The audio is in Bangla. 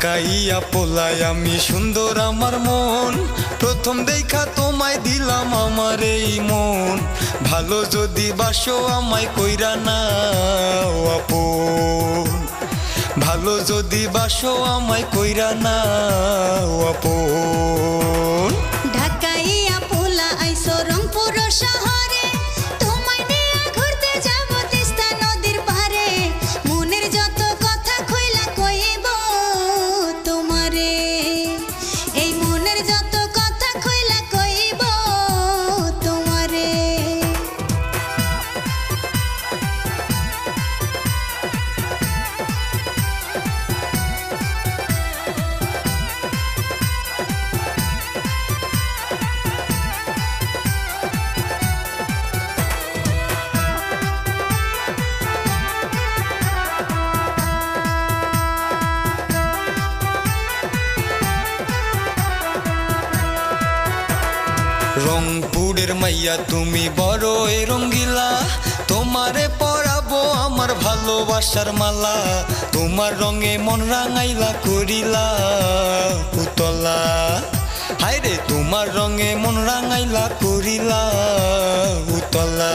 ঢাকাইয়া পোলাই আমি সুন্দর আমার মন, প্রথম দেখা তোমায় দিলাম আমার এই মন। ভালো যদি বাসো আমায় কইরা নাও আপন, ভালো যদি বাসো আমায় কইরা নাও আপন। ঢাকাইয়া পোলা আইসো রংপুর শহরে, তোমায় নিয়ে ঘুরতে যাব তিস্তা নদীর পারে। মনের যত কথা কইলা কইব তোমারে, এই মনের যত কথা কইলা কইব তোমারে। রংপুরের মাইয়া তুমি বড় এ রঙ্গিলা, তোমারে পরাবো আমার ভালোবাসার মালা। তোমার রঙে মন রাঙাইলা করিলা পুতলা, হায়রে তোমার রঙে মন রাঙাইলা করিলা পুতলা।